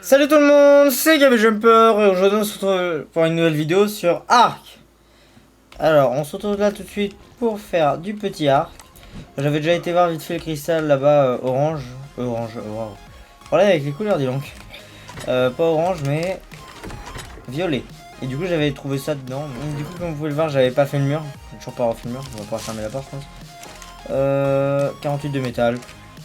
Salut tout le monde, c'est GameJumper et aujourd'hui on se retrouve pour une nouvelle vidéo sur Ark. Alors on se retrouve là tout de suite pour faire du petit Ark. J'avais déjà été voir vite fait le cristal là-bas orange. Wow. Problème avec les couleurs dis donc. Pas orange mais violet. Et du coup j'avais trouvé ça dedans. Donc, du coup comme vous pouvez le voir j'avais pas fait le mur. J'ai toujours pas refait le mur, on va pouvoir fermer la porte je pense. 48 de métal.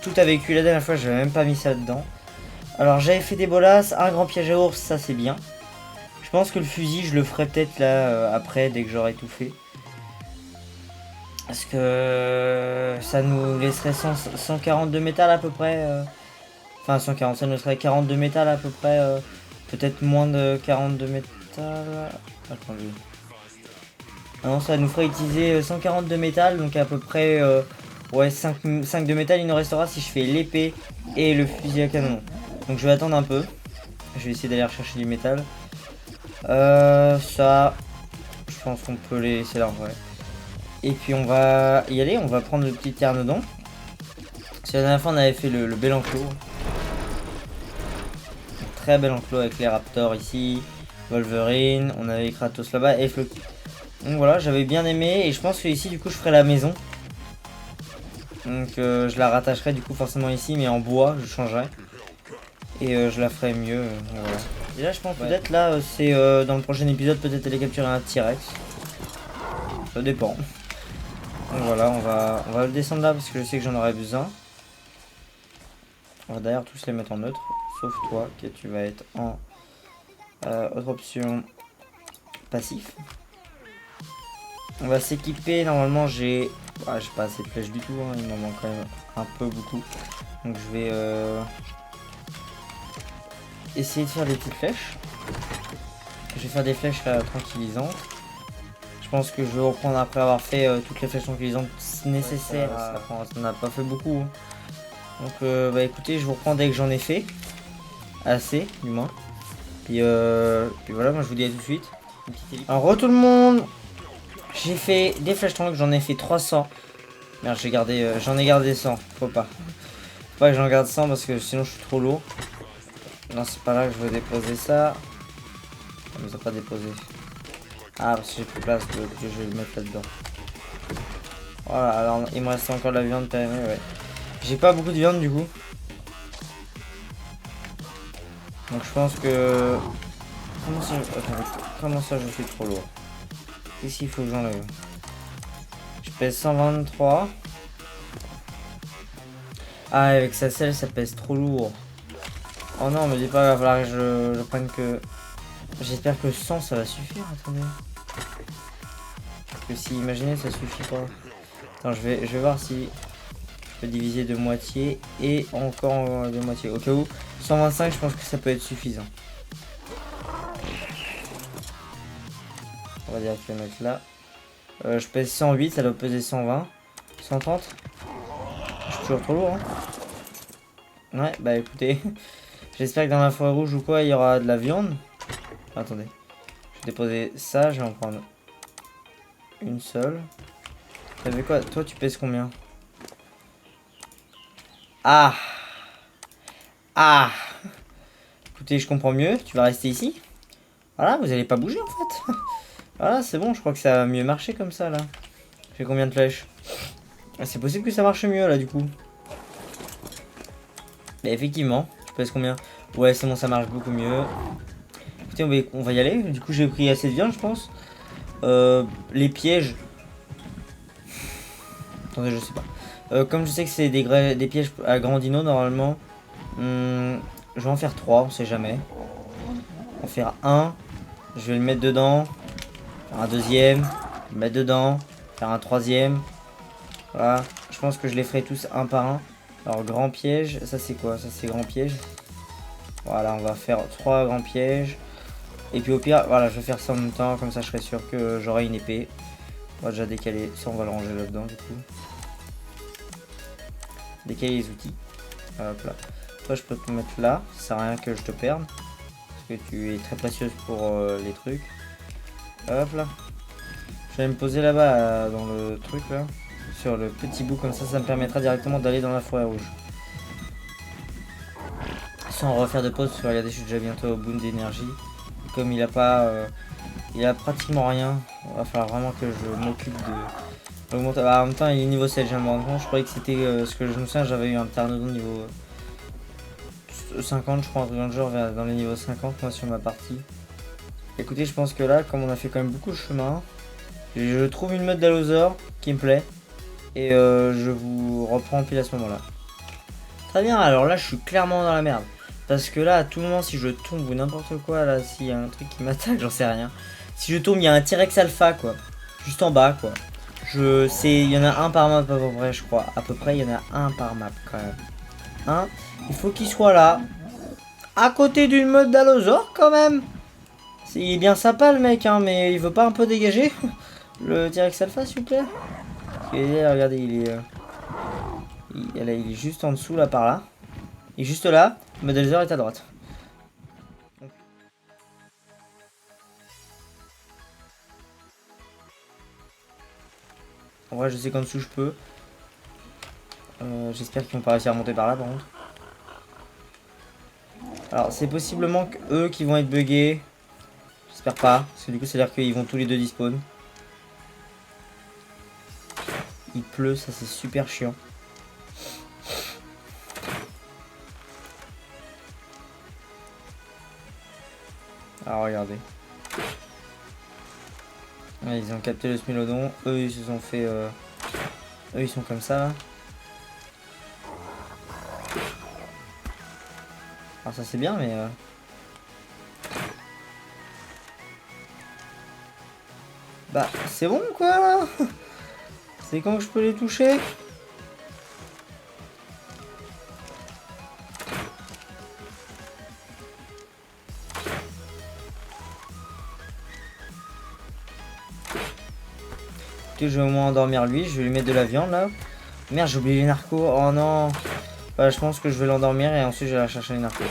Tout a vécu la dernière fois, j'avais même pas mis ça dedans. Alors j'avais fait des bolasses, un grand piège à ours, ça c'est bien. Je pense que le fusil je le ferai peut-être là après dès que j'aurai tout fait. Parce que ça nous laisserait 142 métal à peu près. Enfin 140, ça nous laisserait 42 métal à peu près. Peut-être moins de 42 métal. Attendez. Non, ça nous ferait utiliser 142 métal, donc à peu près ouais 5 de métal il nous restera si je fais l'épée et le fusil à canon. Donc je vais attendre un peu. Je vais essayer d'aller rechercher du métal. Ça, je pense qu'on peut les laisser là en vrai. Et puis on va y aller, on va prendre le petit Pteranodon. Parce que la dernière fois on avait fait le bel enclos. Très bel enclos avec les raptors ici. Wolverine, on avait Kratos là-bas et Floki. Donc voilà, j'avais bien aimé et je pense que ici du coup je ferai la maison. Donc je la rattacherai du coup forcément ici mais en bois, je changerai. Et je la ferai mieux, voilà. Et là je pense peut-être là c'est dans le prochain épisode peut-être aller capturer un T-Rex. Ça dépend. Donc voilà, on va le descendre là parce que je sais que j'en aurai besoin. On va d'ailleurs tous les mettre en neutre, sauf toi qui tu vas être en autre option passif. On va s'équiper, normalement j'ai pas assez de flèches du tout, hein. Il m'en manque quand même un peu beaucoup. Donc je vais essayer de faire des petites flèches. Je vais faire des flèches là, tranquillisantes. Je pense que je vais reprendre après avoir fait toutes les flèches tranquillisantes nécessaires. Ça n'a pas fait beaucoup. Hein. Donc bah écoutez, je vous reprends dès que j'en ai fait. Assez, du moins. Puis voilà, moi je vous dis à tout de suite. Alors tout le monde, j'ai fait des flèches tranquilles, j'en ai fait 300. Merde, j'en ai gardé 100. Faut pas que j'en garde 100 parce que sinon je suis trop lourd. Non, c'est pas là que je vais déposer ça. On nous a pas déposé. Ah, parce que j'ai plus de place, je vais le mettre là-dedans. Voilà, alors il me reste encore de la viande périmée, ouais. J'ai pas beaucoup de viande du coup. Donc je pense que... Comment ça je suis trop lourd? Qu'est-ce qu'il faut que j'enlève? Je pèse 123. Ah, avec sa selle, ça pèse trop lourd. Oh non, me dis pas, il va falloir que je prenne que... J'espère que 100 ça va suffire, attendez. Parce que si, imaginez, ça suffit pas. Attends, je vais voir si je peux diviser de moitié et encore de moitié. Au cas où, 125, je pense que ça peut être suffisant. On va dire que le mettre là. Je pèse 108, ça doit peser 120. 130. Je suis toujours trop lourd, hein. Ouais, bah écoutez. J'espère que dans la forêt rouge ou quoi, il y aura de la viande. Attendez. Je vais déposer ça, je vais en prendre une seule. T'avais quoi? Toi, tu pèses combien? Ah! Ah! Écoutez, je comprends mieux. Tu vas rester ici. Voilà, vous allez pas bouger en fait. Voilà, c'est bon, je crois que ça va mieux marcher comme ça là. J'ai combien de flèches? C'est possible que ça marche mieux là du coup. Mais effectivement, tu pèses combien? Ouais, c'est bon, ça marche beaucoup mieux. Écoutez, on va y aller. Du coup, j'ai pris assez de viande, je pense. Les pièges. Attendez, je sais pas. Comme je sais que c'est des pièges à grand dino normalement, je vais en faire 3, on sait jamais. On va faire un. Je vais le mettre dedans. Faire un deuxième. Le mettre dedans. Faire un troisième. Voilà. Je pense que je les ferai tous un par un. Alors, grand piège. Ça, c'est quoi? Ça, c'est grand piège. Voilà, on va faire 3 grands pièges. Et puis au pire, voilà, je vais faire ça en même temps. Comme ça, je serai sûr que j'aurai une épée. On va déjà décaler. Ça, on va le ranger là-dedans, du coup. Décaler les outils. Hop là. Toi, je peux te mettre là. Ça sert à rien que je te perde. Parce que tu es très précieuse pour les trucs. Hop là. Je vais me poser là-bas dans le truc là. Sur le petit bout comme ça me permettra directement d'aller dans la forêt rouge. sans refaire de pause, parce que regardez, je suis déjà bientôt au bout d'énergie. Comme il a pratiquement rien, il va falloir vraiment que je m'occupe de l'augmenter. Bah, en même temps, il est niveau 7, je viens de me rendre compte. Je croyais que c'était ce que je me souviens, j'avais eu un Pteranodon niveau 50, je crois, un truc dans le genre, dans les niveaux 50, moi, sur ma partie. Écoutez, je pense que là, comme on a fait quand même beaucoup de chemin, je trouve une mode d'Allosaur qui me plaît. Et je vous reprends pile à ce moment-là. Très bien, alors là, je suis clairement dans la merde. Parce que là, à tout moment, si je tombe ou n'importe quoi, là, s'il y a un truc qui m'attaque, j'en sais rien. Si je tombe, il y a un T-Rex alpha, quoi. Juste en bas, quoi. Il y en a un par map à peu près, je crois. À peu près, il y en a un par map, quand même. Hein, il faut qu'il soit là. À côté d'une mode d'Allosaur, quand même. Il est bien sympa, le mec, hein, mais il veut pas un peu dégager le T-Rex alpha, s'il vous plaît. Et regardez, il est juste en dessous, là, par là. Et juste là, Modelzer est à droite. En vrai, je sais qu'en dessous, je peux. J'espère qu'ils vont pas réussir à monter par là, par contre. Alors, c'est possiblement que eux qui vont être buggés. J'espère pas, parce que du coup, c'est-à-dire qu'ils vont tous les deux despawn. Il pleut, ça c'est super chiant. Alors, regardez. Ouais, ils ont capté le Smilodon. Eux, ils se sont fait... Eux, ils sont comme ça, là. Alors, ça c'est bien, mais... Bah, c'est bon, quoi, là. C'est quand que je peux les toucher? Je vais au moins endormir lui, je vais lui mettre de la viande là. Merde, j'ai oublié les narcos, oh non. Bah, je pense que je vais l'endormir et ensuite je vais aller chercher les narcos.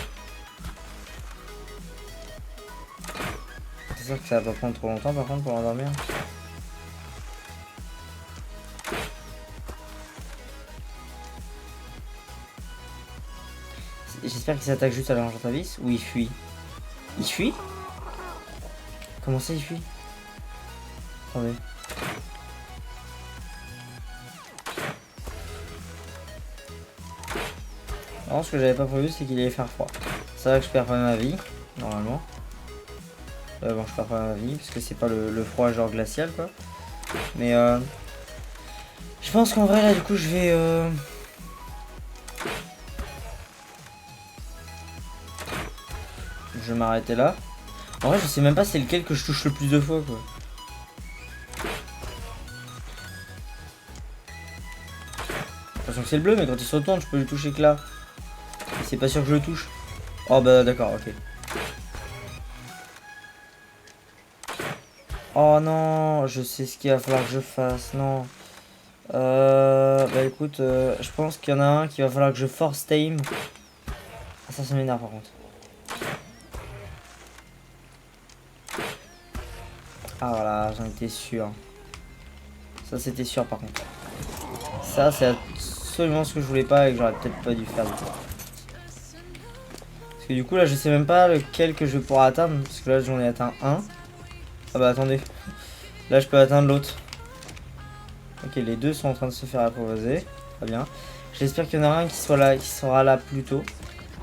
C'est sûr que ça va pas prendre trop longtemps par contre pour l'endormir. J'espère qu'il s'attaque juste à l'Argentavis ou il fuit. Il fuit? Comment ça il fuit? Attendez. Alors, ce que j'avais pas prévu, c'est qu'il allait faire froid. C'est vrai que je perds pas ma vie, normalement. Bon, je perds pas ma vie, parce que c'est pas le froid genre glacial, quoi. Mais je pense qu'en vrai, là, du coup, je vais... Je vais m'arrêter là. En vrai, je sais même pas c'est lequel que je touche le plus de fois, quoi. J'ai l'impression que c'est le bleu, mais quand il se retourne, je peux le toucher que là. Et c'est pas sûr que je le touche. Oh bah d'accord, ok. Oh non, je sais ce qu'il va falloir que je fasse, non. Bah écoute, je pense qu'il y en a un qui va falloir que je force tame. Ah, ça m'énerve par contre. Ah voilà, j'en étais sûr. Ça c'était sûr par contre. Ça c'est absolument ce que je voulais pas et que j'aurais peut-être pas dû faire. Parce que du coup là je sais même pas lequel que je vais pouvoir atteindre. Parce que là j'en ai atteint un. Ah bah attendez. Là je peux atteindre l'autre. Ok, les deux sont en train de se faire apprivoiser. Très bien. J'espère qu'il y en a un qui sera là plus tôt.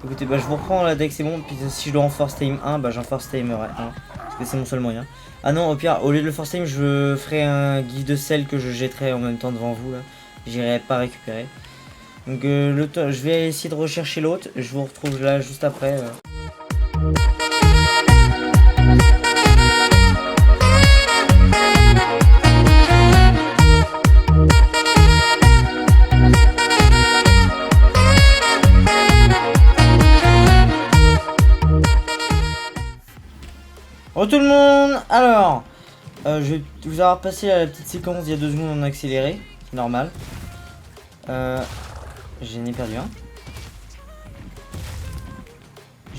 Écoutez, bah je vous reprends là dès que c'est bon. Puis si je dois en force time 1, bah j'en force timerai 1. Parce que c'est mon seul moyen. Ah non, au pire, au lieu de le force time, je ferai un gif de sel que je jetterai en même temps devant vous là. J'irai pas récupérer. Donc je vais essayer de rechercher l'autre. Je vous retrouve là juste après. Bonjour tout le monde. Alors, je vais vous avoir passé la petite séquence il y a 2 secondes en accéléré. C'est normal. J'en ai perdu un.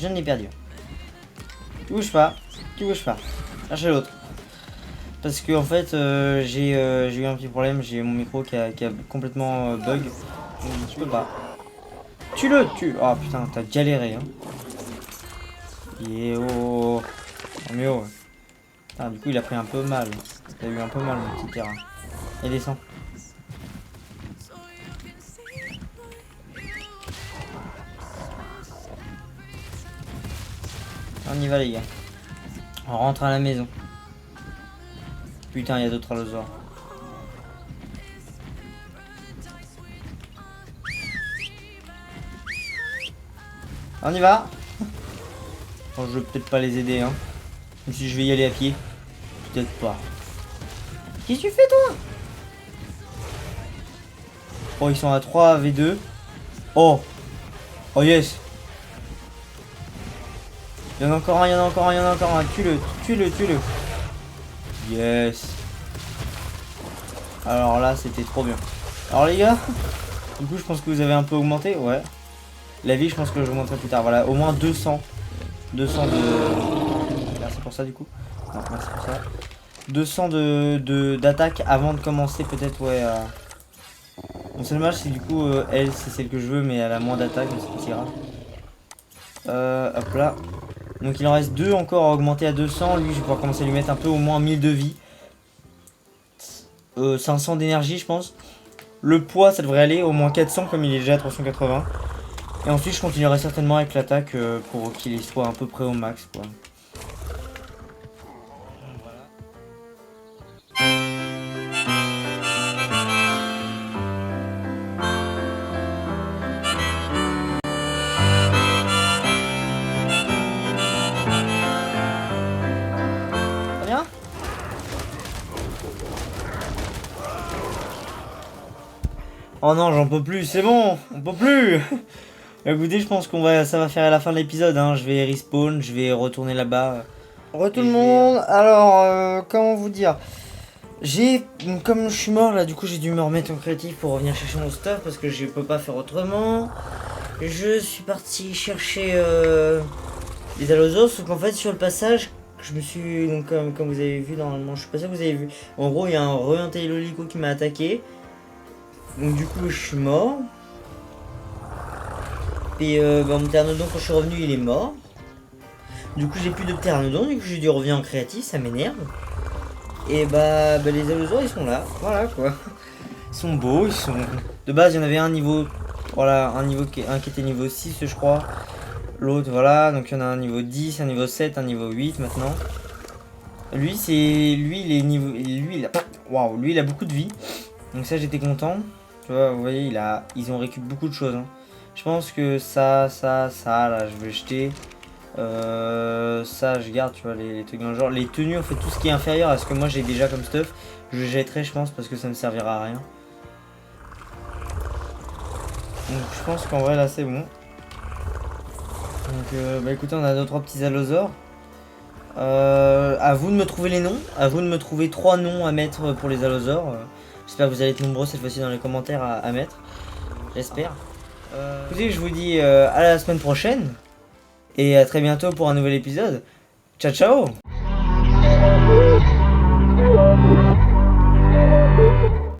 J'en ai perdu un. Tu bouges pas. Tu bouges pas. Cherchez l'autre. Parce que en fait, j'ai eu un petit problème. J'ai mon micro qui a complètement bug. Donc je peux pas. Tue-le, tue. Oh putain, t'as galéré, hein. Oh. Oh, mais oh. Putain, du coup, il a pris un peu mal. Il a eu un peu mal, mon petit terrain. Et descend. On y va, les gars. On rentre à la maison. Putain, il y a d'autres allosaures. On y va. Bon, je vais peut-être pas les aider, hein. Même si je vais y aller à pied. Peut-être pas. Qu'est-ce que tu fais, toi? Oh, ils sont à 3v2. Oh. Oh, yes. Il y en a encore un, il y en a encore un, il y en a encore un. Tue-le, tue-le, tue-le. Yes. Alors là, c'était trop bien. Alors les gars, du coup, je pense que vous avez un peu augmenté. Ouais. La vie, je pense que j'augmenterai plus tard. Voilà, au moins 200. 200 de... Merci pour ça, du coup. Non, merci pour ça. 200 d'attaque avant de commencer, peut-être, ouais. Mon seul match, c'est du coup, elle, c'est celle que je veux, mais elle a moins d'attaque, mais c'est pas si grave. Hop là. Donc il en reste 2 encore à augmenter à 200. Lui, je vais pouvoir commencer à lui mettre un peu au moins 1000 de vie. 500 d'énergie, je pense. Le poids, ça devrait aller au moins 400 comme il est déjà à 380. Et ensuite, je continuerai certainement avec l'attaque pour qu'il soit à peu près au max, quoi. Très bien. Oh non, j'en peux plus, c'est bon, on peut plus. Écoutez, je pense ça va faire à la fin de l'épisode, hein. Je vais respawn, je vais retourner là-bas. Re tout le monde, alors, comment vous dire? Comme je suis mort là, du coup j'ai dû me remettre en créatif pour revenir chercher mon stuff parce que je peux pas faire autrement. Je suis parti chercher les allosaures, sauf qu'en fait sur le passage, je me suis, donc comme vous avez vu normalement, je suis pas sûr que vous avez vu. En gros, il y a un Tailolico qui m'a attaqué. Donc du coup je suis mort. Et mon pteranodon quand je suis revenu il est mort. Du coup j'ai plus de pteranodon, du coup j'ai dû revenir en créatif, ça m'énerve. Et bah les allosaures ils sont là, voilà quoi. Ils sont beaux, ils sont... De base il y en avait un niveau... Voilà, un qui était niveau 6 je crois. L'autre voilà, donc il y en a un niveau 10, un niveau 7, un niveau 8 maintenant. Lui il est niveau... Lui il a beaucoup de vie. Donc ça j'étais content. Tu vois, vous voyez, ils ont récupéré beaucoup de choses. Hein. Je pense que ça, là, je vais jeter. Ça, je garde, tu vois, les trucs dans le genre. Les tenues, en fait, tout ce qui est inférieur à ce que moi j'ai déjà comme stuff, je jetterai, je pense, parce que ça ne servira à rien. Donc je pense qu'en vrai, là, c'est bon. Donc, bah écoutez, on a 2-3 petits allosaures. À vous de me trouver les noms. À vous de me trouver 3 noms à mettre pour les allosaures. J'espère que vous allez être nombreux cette fois-ci dans les commentaires à mettre. J'espère. Écoutez, je vous dis à la semaine prochaine. Et à très bientôt pour un nouvel épisode. Ciao, ciao!